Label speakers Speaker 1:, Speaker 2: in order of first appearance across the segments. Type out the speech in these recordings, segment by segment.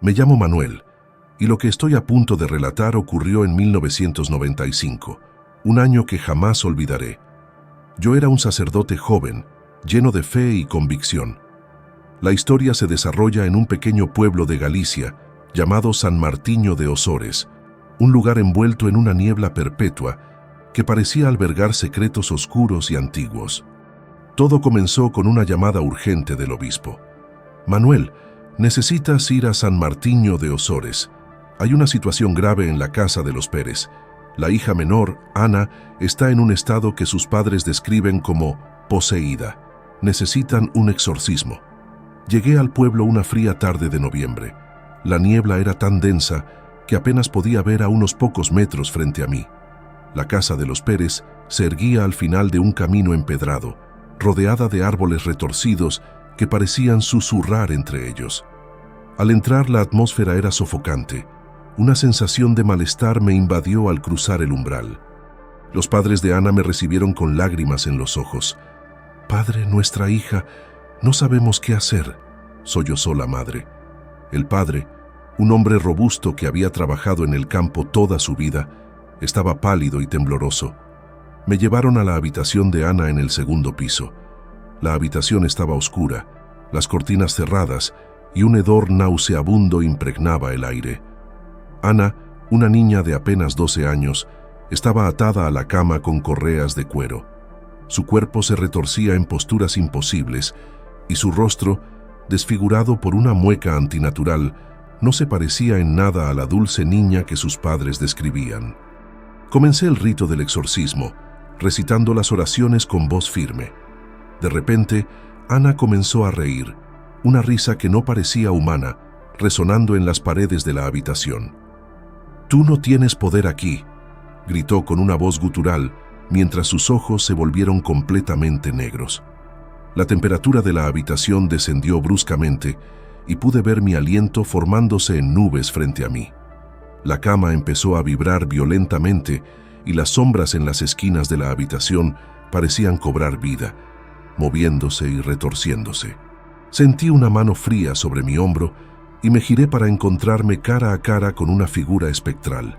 Speaker 1: Me llamo Manuel, y lo que estoy a punto de relatar ocurrió en 1995, un año que jamás olvidaré. Yo era un sacerdote joven, lleno de fe y convicción. La historia se desarrolla en un pequeño pueblo de Galicia llamado San Martiño de Osores, un lugar envuelto en una niebla perpetua que parecía albergar secretos oscuros y antiguos. Todo comenzó con una llamada urgente del obispo. Manuel, necesitas ir a San Martiño de Osores. Hay una situación grave en la casa de los Pérez. La hija menor, Ana, está en un estado que sus padres describen como poseída. Necesitan un exorcismo. Llegué al pueblo una fría tarde de noviembre. La niebla era tan densa que apenas podía ver a unos pocos metros frente a mí. La casa de los Pérez se erguía al final de un camino empedrado, rodeada de árboles retorcidos que parecían susurrar entre ellos. Al entrar, la atmósfera era sofocante. Una sensación de malestar me invadió al cruzar el umbral. Los padres de Ana me recibieron con lágrimas en los ojos. «Padre, nuestra hija, no sabemos qué hacer», sollozó la madre. El padre, un hombre robusto que había trabajado en el campo toda su vida, estaba pálido y tembloroso. Me llevaron a la habitación de Ana en el segundo piso. La habitación estaba oscura, las cortinas cerradas y un hedor nauseabundo impregnaba el aire. Ana, una niña de apenas 12 años, estaba atada a la cama con correas de cuero. Su cuerpo se retorcía en posturas imposibles y su rostro, desfigurado por una mueca antinatural, no se parecía en nada a la dulce niña que sus padres describían. Comencé el rito del exorcismo, recitando las oraciones con voz firme. De repente, Ana comenzó a reír, una risa que no parecía humana, resonando en las paredes de la habitación. «Tú no tienes poder aquí», gritó con una voz gutural, mientras sus ojos se volvieron completamente negros. La temperatura de la habitación descendió bruscamente y pude ver mi aliento formándose en nubes frente a mí. La cama empezó a vibrar violentamente y las sombras en las esquinas de la habitación parecían cobrar vida, moviéndose y retorciéndose. Sentí una mano fría sobre mi hombro y me giré para encontrarme cara a cara con una figura espectral.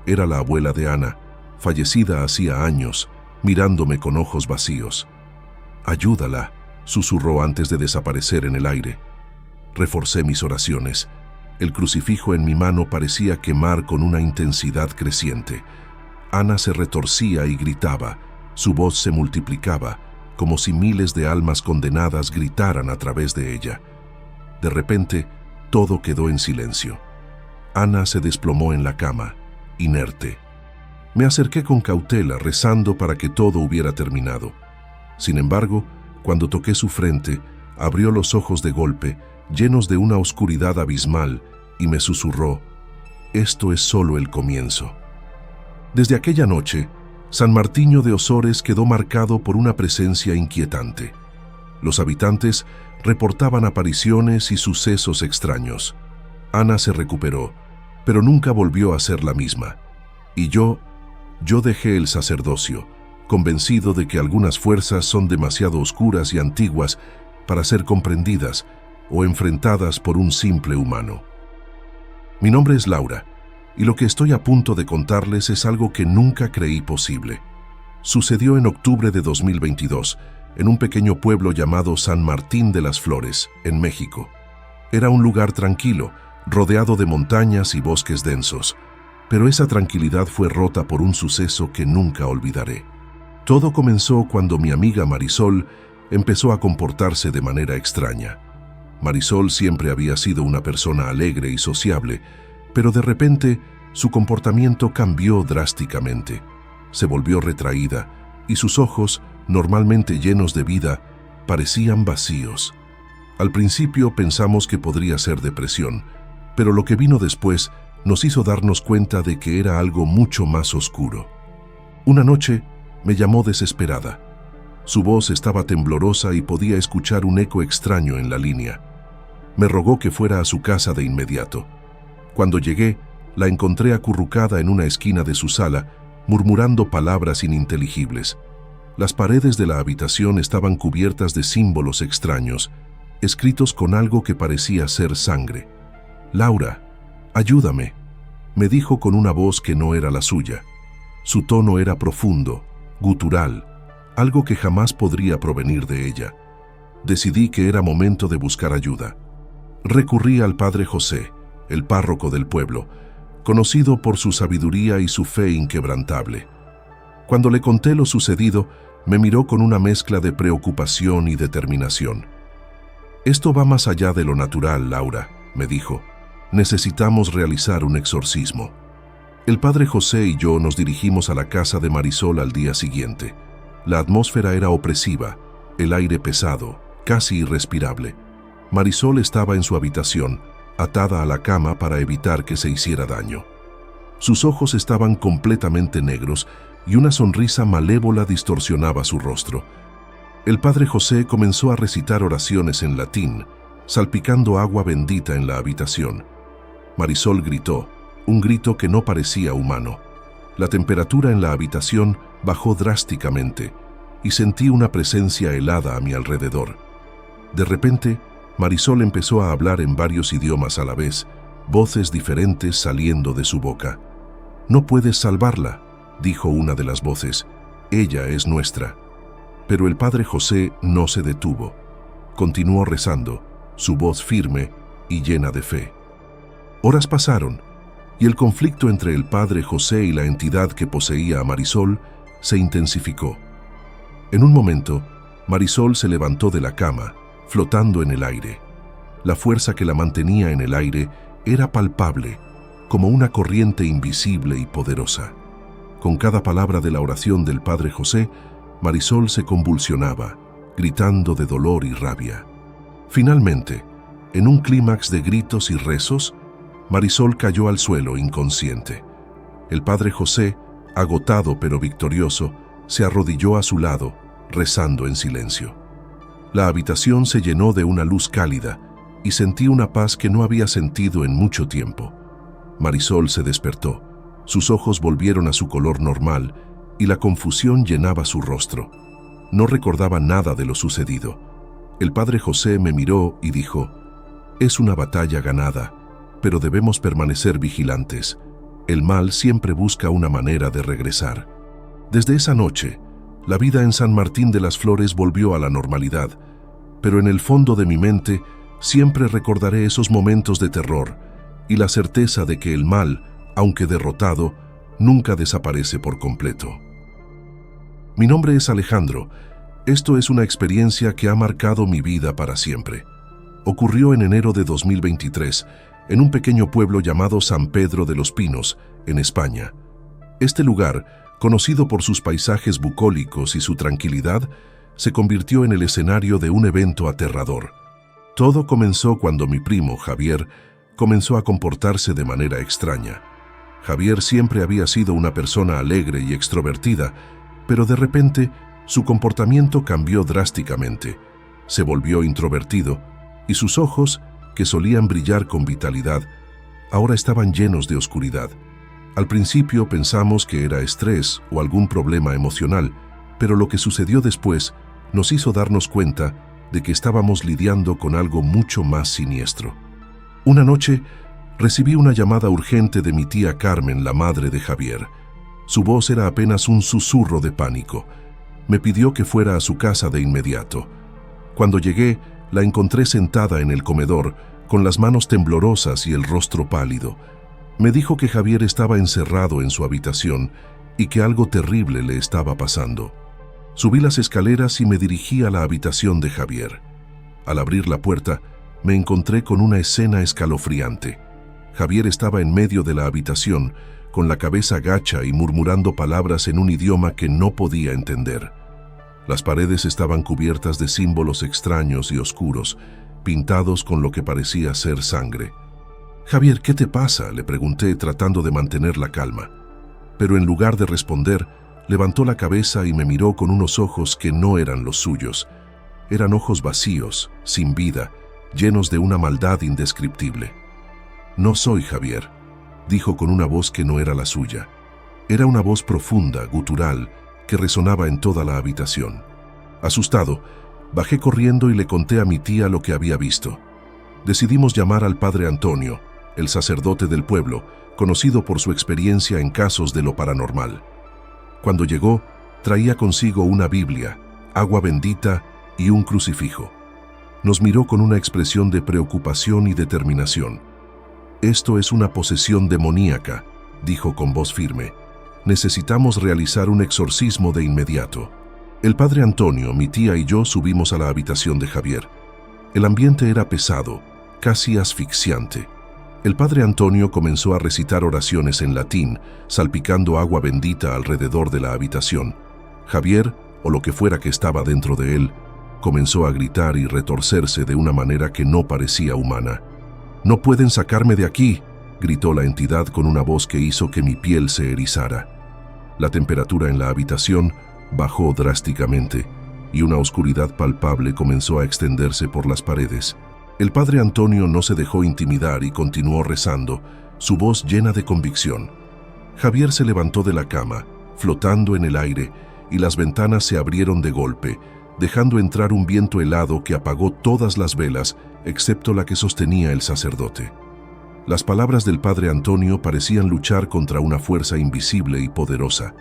Speaker 1: Era la abuela de Ana, fallecida hacía años, mirándome con ojos vacíos. «Ayúdala», susurró antes de desaparecer en el aire. Reforcé mis oraciones. El crucifijo en mi mano parecía quemar con una intensidad creciente. Ana se retorcía y gritaba. Su voz se multiplicaba, como si miles de almas condenadas gritaran a través de ella. De repente, todo quedó en silencio. Ana se desplomó en la cama, inerte. Me acerqué con cautela, rezando para que todo hubiera terminado. Sin embargo, cuando toqué su frente, abrió los ojos de golpe, llenos de una oscuridad abismal, y me susurró: «Esto es solo el comienzo». Desde aquella noche, San Martiño de Osores quedó marcado por una presencia inquietante. Los habitantes reportaban apariciones y sucesos extraños. Ana se recuperó, pero nunca volvió a ser la misma. Y yo dejé el sacerdocio, convencido de que algunas fuerzas son demasiado oscuras y antiguas para ser comprendidas o enfrentadas por un simple humano. Mi nombre es Laura, y lo que estoy a punto de contarles es algo que nunca creí posible. Sucedió en octubre de 2022, en un pequeño pueblo llamado San Martín de las Flores, en México. Era un lugar tranquilo, rodeado de montañas y bosques densos, pero esa tranquilidad fue rota por un suceso que nunca olvidaré. Todo comenzó cuando mi amiga Marisol empezó a comportarse de manera extraña. Marisol siempre había sido una persona alegre y sociable, pero de repente su comportamiento cambió drásticamente. Se volvió retraída y sus ojos, normalmente llenos de vida, parecían vacíos. Al principio pensamos que podría ser depresión, pero lo que vino después nos hizo darnos cuenta de que era algo mucho más oscuro. Una noche me llamó desesperada. Su voz estaba temblorosa y podía escuchar un eco extraño en la línea. Me rogó que fuera a su casa de inmediato. Cuando llegué, la encontré acurrucada en una esquina de su sala, murmurando palabras ininteligibles. Las paredes de la habitación estaban cubiertas de símbolos extraños, escritos con algo que parecía ser sangre. «Laura, ayúdame», me dijo con una voz que no era la suya. Su tono era profundo, gutural, algo que jamás podría provenir de ella. Decidí que era momento de buscar ayuda. Recurrí al padre José, el párroco del pueblo, conocido por su sabiduría y su fe inquebrantable. Cuando le conté lo sucedido, me miró con una mezcla de preocupación y determinación. «Esto va más allá de lo natural, Laura», me dijo. «Necesitamos realizar un exorcismo». El padre José y yo nos dirigimos a la casa de Marisol al día siguiente. La atmósfera era opresiva, el aire pesado, casi irrespirable. Marisol estaba en su habitación, atada a la cama para evitar que se hiciera daño. Sus ojos estaban completamente negros y una sonrisa malévola distorsionaba su rostro. El padre José comenzó a recitar oraciones en latín, salpicando agua bendita en la habitación. Marisol gritó, un grito que no parecía humano. La temperatura en la habitación bajó drásticamente y sentí una presencia helada a mi alrededor. De repente, Marisol empezó a hablar en varios idiomas a la vez, voces diferentes saliendo de su boca. «No puedes salvarla», dijo una de las voces. «Ella es nuestra». Pero el padre José no se detuvo. Continuó rezando, su voz firme y llena de fe. Horas pasaron, y el conflicto entre el padre José y la entidad que poseía a Marisol se intensificó. En un momento, Marisol se levantó de la cama, flotando en el aire. La fuerza que la mantenía en el aire era palpable, como una corriente invisible y poderosa. Con cada palabra de la oración del padre José, Marisol se convulsionaba, gritando de dolor y rabia. Finalmente, en un clímax de gritos y rezos, Marisol cayó al suelo inconsciente. El padre José, agotado pero victorioso, se arrodilló a su lado, rezando en silencio. La habitación se llenó de una luz cálida y sentí una paz que no había sentido en mucho tiempo. Marisol se despertó, sus ojos volvieron a su color normal y la confusión llenaba su rostro. No recordaba nada de lo sucedido. El padre José me miró y dijo, «Es una batalla ganada, pero debemos permanecer vigilantes. El mal siempre busca una manera de regresar». Desde esa noche, la vida en San Martín de las Flores volvió a la normalidad, pero en el fondo de mi mente siempre recordaré esos momentos de terror y la certeza de que el mal, aunque derrotado, nunca desaparece por completo. Mi nombre es Alejandro. Esto es una experiencia que ha marcado mi vida para siempre. Ocurrió en enero de 2023, en un pequeño pueblo llamado San Pedro de los Pinos, en España. Este lugar, conocido por sus paisajes bucólicos y su tranquilidad, se convirtió en el escenario de un evento aterrador. Todo comenzó cuando mi primo, Javier, comenzó a comportarse de manera extraña. Javier siempre había sido una persona alegre y extrovertida, pero de repente su comportamiento cambió drásticamente. Se volvió introvertido y sus ojos, que solían brillar con vitalidad, ahora estaban llenos de oscuridad. Al principio pensamos que era estrés o algún problema emocional, pero lo que sucedió después nos hizo darnos cuenta de que estábamos lidiando con algo mucho más siniestro. Una noche recibí una llamada urgente de mi tía Carmen, la madre de Javier. Su voz era apenas un susurro de pánico. Me pidió que fuera a su casa de inmediato. Cuando llegué, la encontré sentada en el comedor, con las manos temblorosas y el rostro pálido. Me dijo que Javier estaba encerrado en su habitación y que algo terrible le estaba pasando. Subí las escaleras y me dirigí a la habitación de Javier. Al abrir la puerta, me encontré con una escena escalofriante. Javier estaba en medio de la habitación, con la cabeza gacha y murmurando palabras en un idioma que no podía entender. Las paredes estaban cubiertas de símbolos extraños y oscuros, pintados con lo que parecía ser sangre. «Javier, ¿qué te pasa?», le pregunté, tratando de mantener la calma. Pero en lugar de responder, levantó la cabeza y me miró con unos ojos que no eran los suyos. Eran ojos vacíos, sin vida, llenos de una maldad indescriptible. «No soy Javier», dijo con una voz que no era la suya. Era una voz profunda, gutural, que resonaba en toda la habitación. Asustado, bajé corriendo y le conté a mi tía lo que había visto. Decidimos llamar al padre Antonio, el sacerdote del pueblo, conocido por su experiencia en casos de lo paranormal. Cuando llegó, traía consigo una Biblia, agua bendita y un crucifijo. Nos miró con una expresión de preocupación y determinación. «Esto es una posesión demoníaca», dijo con voz firme. «Necesitamos realizar un exorcismo de inmediato». El padre Antonio, mi tía y yo subimos a la habitación de Javier. El ambiente era pesado, casi asfixiante. El padre Antonio comenzó a recitar oraciones en latín, salpicando agua bendita alrededor de la habitación. Javier, o lo que fuera que estaba dentro de él, comenzó a gritar y retorcerse de una manera que no parecía humana. «¡No pueden sacarme de aquí!», gritó la entidad con una voz que hizo que mi piel se erizara. La temperatura en la habitación bajó drásticamente y una oscuridad palpable comenzó a extenderse por las paredes. El padre Antonio no se dejó intimidar y continuó rezando, su voz llena de convicción. Javier se levantó de la cama, flotando en el aire, y las ventanas se abrieron de golpe, dejando entrar un viento helado que apagó todas las velas, excepto la que sostenía el sacerdote. Las palabras del padre Antonio parecían luchar contra una fuerza invisible y poderosa.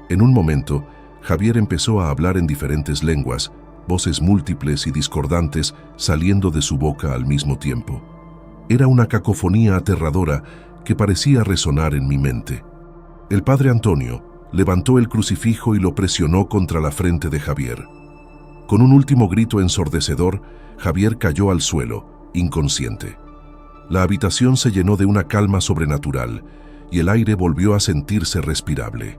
Speaker 1: En un momento, Javier empezó a hablar en diferentes lenguas, voces múltiples y discordantes saliendo de su boca al mismo tiempo. Era una cacofonía aterradora que parecía resonar en mi mente. El padre Antonio levantó el crucifijo y lo presionó contra la frente de Javier. Con un último grito ensordecedor, Javier cayó al suelo, inconsciente. La habitación se llenó de una calma sobrenatural y el aire volvió a sentirse respirable.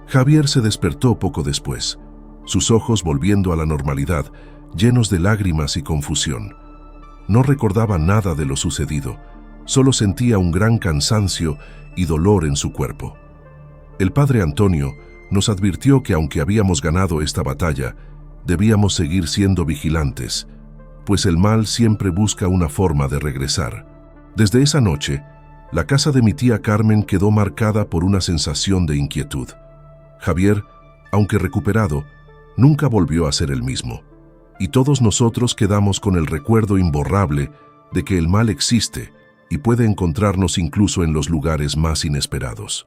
Speaker 1: Javier se despertó poco después, sus ojos volviendo a la normalidad, llenos de lágrimas y confusión. No recordaba nada de lo sucedido, solo sentía un gran cansancio y dolor en su cuerpo. El padre Antonio nos advirtió que aunque habíamos ganado esta batalla, debíamos seguir siendo vigilantes, pues el mal siempre busca una forma de regresar. Desde esa noche, la casa de mi tía Carmen quedó marcada por una sensación de inquietud. Javier, aunque recuperado, nunca volvió a ser el mismo, y todos nosotros quedamos con el recuerdo imborrable de que el mal existe y puede encontrarnos incluso en los lugares más inesperados.